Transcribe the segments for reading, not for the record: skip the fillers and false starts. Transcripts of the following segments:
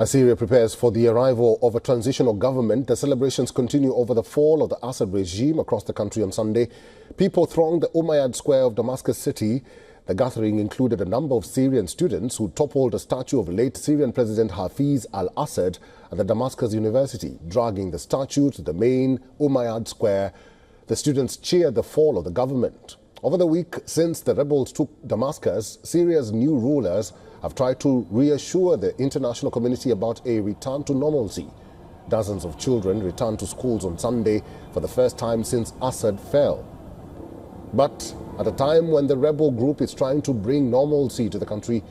As Syria prepares for the arrival of a transitional government, the celebrations continue over the fall of the Assad regime across the country on Sunday. People thronged the Umayyad Square of Damascus city. The gathering included a number of Syrian students who toppled a statue of late Syrian President Hafiz al-Assad at the Damascus University, dragging the statue to the main Umayyad Square. The students cheered the fall of the government. Over the week since the rebels took Damascus, Syria's new rulers have tried to reassure the international community about a return to normalcy. Dozens of children returned to schools on Sunday for the first time since Assad fell. But at a time when the rebel group is trying to bring normalcy to the country,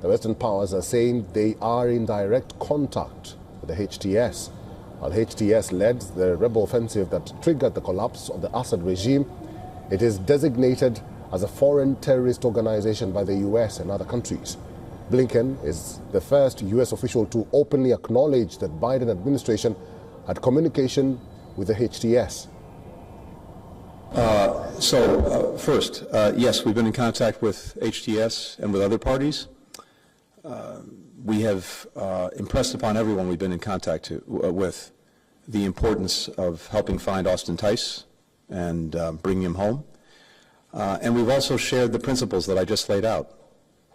the Western powers are saying they are in direct contact with the HTS. While HTS led the rebel offensive that triggered the collapse of the Assad regime, it is designated as a foreign terrorist organization by the US and other countries. Blinken is the first US official to openly acknowledge that Biden administration had communication with the HTS. First, yes, we've been in contact with HTS and with other parties. We have impressed upon everyone we've been in contact with the importance of helping find Austin Tice and bringing him home. And we've also shared the principles that I just laid out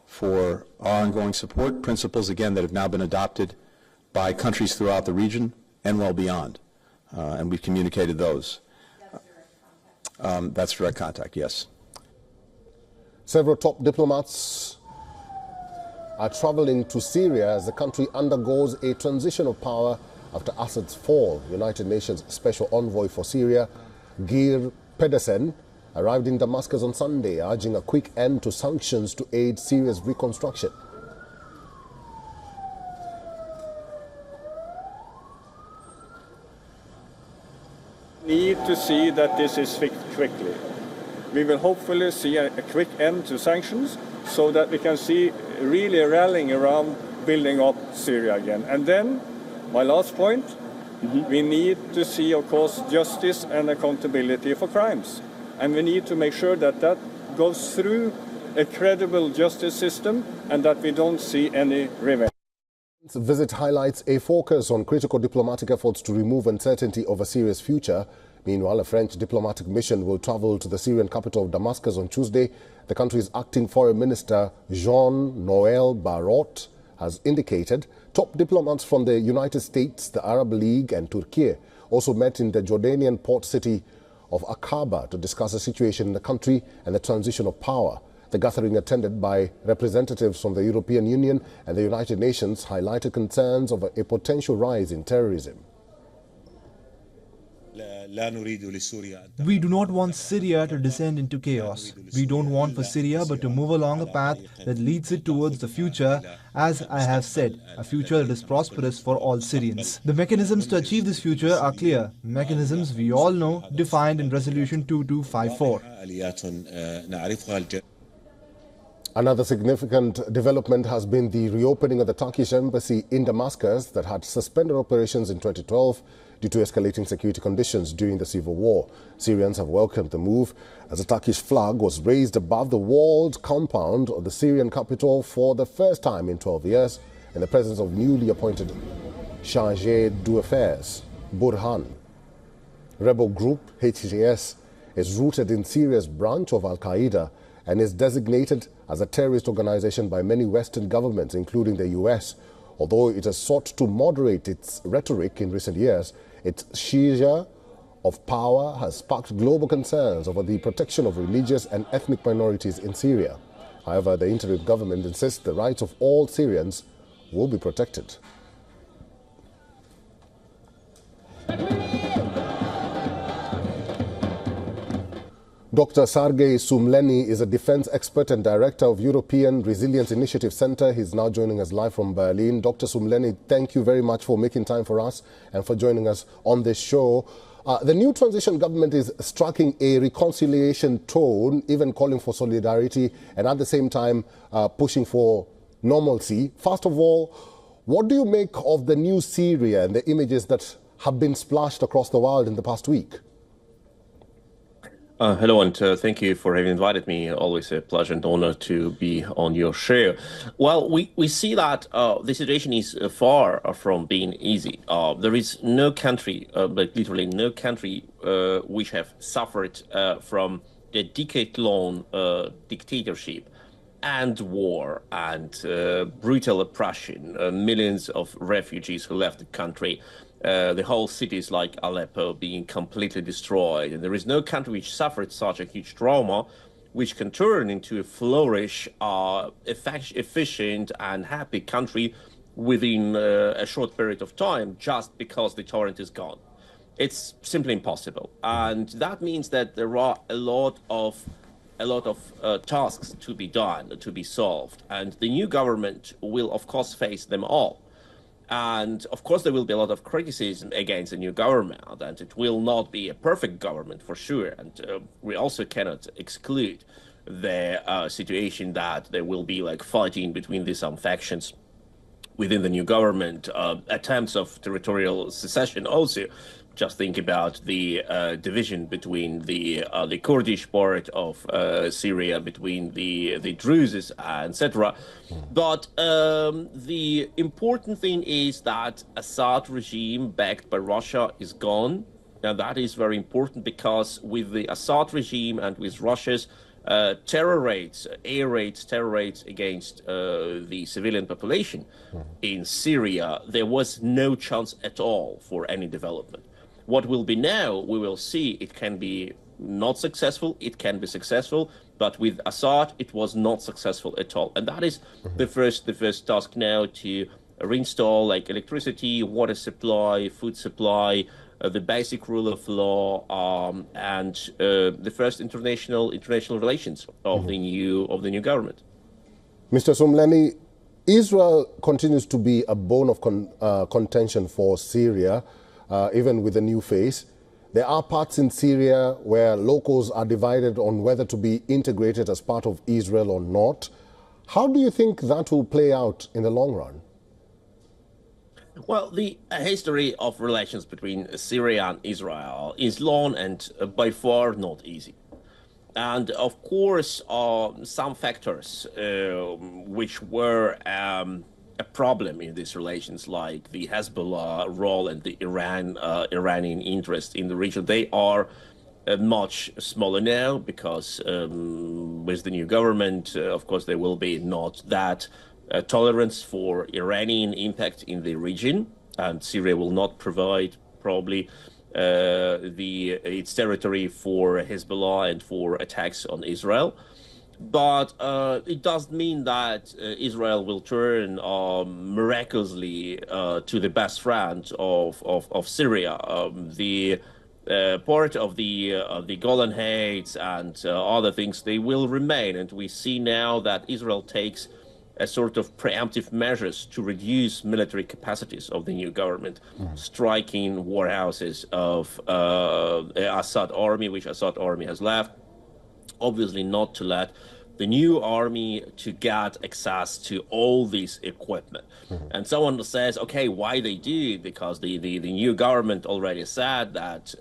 for our ongoing support, principles, again, that have now been adopted by countries throughout the region and well beyond. And we've communicated those. That's direct contact, yes. Several top diplomats are traveling to Syria as the country undergoes a transition of power after Assad's fall. United Nations Special Envoy for Syria, Geir Pedersen, arrived in Damascus on Sunday, urging a quick end to sanctions to aid Syria's reconstruction. Need to see that this is fixed quickly. We will hopefully see a quick end to sanctions so that we can see really rallying around building up Syria again. And then, my last point, we need to see, of course, justice and accountability for crimes. And we need to make sure that that goes through a credible justice system and that we don't see any revenge. The visit highlights a focus on critical diplomatic efforts to remove uncertainty over Syria's future. Meanwhile, a French diplomatic mission will travel to the Syrian capital of Damascus on Tuesday. The country's acting foreign minister, Jean-Noël Barrot, has indicated top diplomats from the United States, the Arab League and Turkey also met in the Jordanian port city of Aqaba to discuss the situation in the country and the transition of power. The gathering, attended by representatives from the European Union and the United Nations, highlighted concerns over a potential rise in terrorism. We do not want Syria to descend into chaos. We don't want for Syria but to move along a path that leads it towards the future, as I have said, a future that is prosperous for all Syrians. The mechanisms to achieve this future are clear. Mechanisms we all know, defined in Resolution 2254. Another significant development has been the reopening of the Turkish embassy in Damascus that had suspended operations in 2012 due to escalating security conditions during the civil war. Syrians have welcomed the move as a Turkish flag was raised above the walled compound of the Syrian capital for the first time in 12 years in the presence of newly appointed Chargé d'Affaires, Burhan. Rebel group HTS is rooted in Syria's branch of Al-Qaeda and is designated as a terrorist organization by many Western governments, including the US. Although it has sought to moderate its rhetoric in recent years, its seizure of power has sparked global concerns over the protection of religious and ethnic minorities in Syria. However, the interim government insists the rights of all Syrians will be protected. Dr. Sergei Sumleni is a defense expert and director of European Resilience Initiative Center. He's now joining us live from Berlin. Dr. Sumleni, thank you very much for making time for us and for joining us on this show. The new transition government is striking a reconciliation tone, even calling for solidarity and at the same time pushing for normalcy. First of all, what do you make of the new Syria and the images that have been splashed across the world in the past week? Hello, and thank you for having invited me. Always a pleasure and honor to be on your show. Well, we see that the situation is far from being easy. There is no country, but literally no country, which have suffered from the decade-long dictatorship and war and brutal oppression, millions of refugees who left the country, the whole cities like Aleppo being completely destroyed. And there is no country which suffered such a huge trauma, which can turn into a flourish, efficient and happy country within a short period of time, just because the torrent is gone. It's simply impossible. And that means that there are a lot of tasks to be done, to be solved. And the new government will, of course, face them all. And of course, there will be a lot of criticism against the new government, and it will not be a perfect government for sure. And we also cannot exclude the situation that there will be like fighting between some factions within the new government, attempts of territorial secession also. Just think about the division between the Kurdish part of Syria, between the Druzes, etc. But the important thing is that Assad regime backed by Russia is gone. Now that is very important, because with the Assad regime and with Russia's terror rates, air raids, terror raids against the civilian population in Syria, there was no chance at all for any development. What will be now, we will see. It can be not successful, it can be successful, but with Assad, it was not successful at all. And that is the first task now, to reinstall like electricity, water supply, food supply, the basic rule of law, and the first international relations of the new government. Mr. Somleni, Israel continues to be a bone of contention for Syria. Even with the new phase. There are parts in Syria where locals are divided on whether to be integrated as part of Israel or not. How do you think that will play out in the long run? Well, the history of relations between Syria and Israel is long and by far not easy. And of course, some factors which were a problem in these relations, like the Hezbollah role and the Iranian interest in the region, they are much smaller now, because with the new government, of course, there will be not that tolerance for Iranian impact in the region, and Syria will not provide probably its territory for Hezbollah and for attacks on Israel. But it doesn't mean that Israel will turn miraculously to the best friend of Syria. The part of the Golan Heights and other things, they will remain. And we see now that Israel takes a sort of preemptive measures to reduce military capacities of the new government, striking warehouses of Assad army, which Assad army has left. Obviously not to let the new army to get access to all this equipment. And someone says, okay, why they do it? Because the new government already said that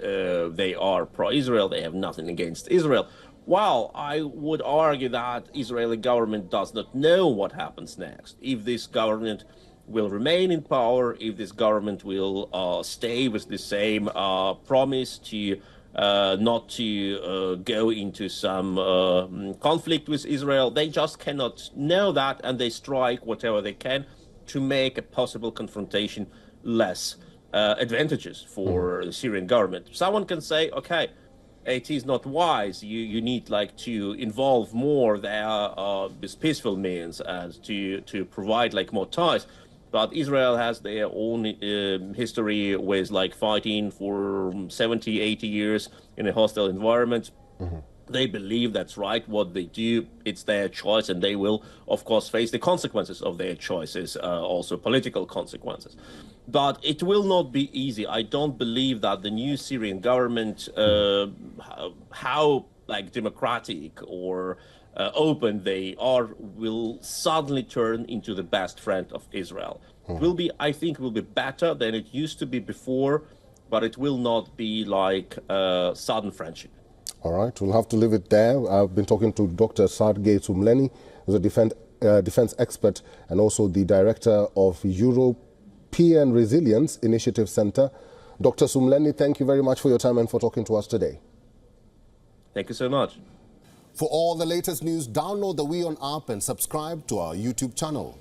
they are pro-Israel, they have nothing against Israel. Well, I would argue that Israeli government does not know what happens next. If this government will remain in power, if this government will stay with the same promise to not to go into some conflict with Israel. They just cannot know that, and they strike whatever they can to make a possible confrontation less advantageous for the Syrian government. Someone can say, okay, it is not wise. You need like to involve more there with peaceful means and to provide like more ties. But Israel has their own history with like fighting for 70, 80 years in a hostile environment. They believe that's right. What they do, it's their choice, and they will, of course, face the consequences of their choices, also political consequences. But it will not be easy. I don't believe that the new Syrian government, how like democratic or open they are, will suddenly turn into the best friend of Israel. It will be, I think, will be better than it used to be before, but it will not be like sudden friendship. All right, we'll have to leave it there. I've been talking to Dr. Sergei Tsumleni, who's a defense expert and also the director of European Resilience Initiative Center. Dr. Tsumleni, thank you very much for your time and for talking to us today. Thank you so much. For all the latest news, download the WION app and subscribe to our YouTube channel.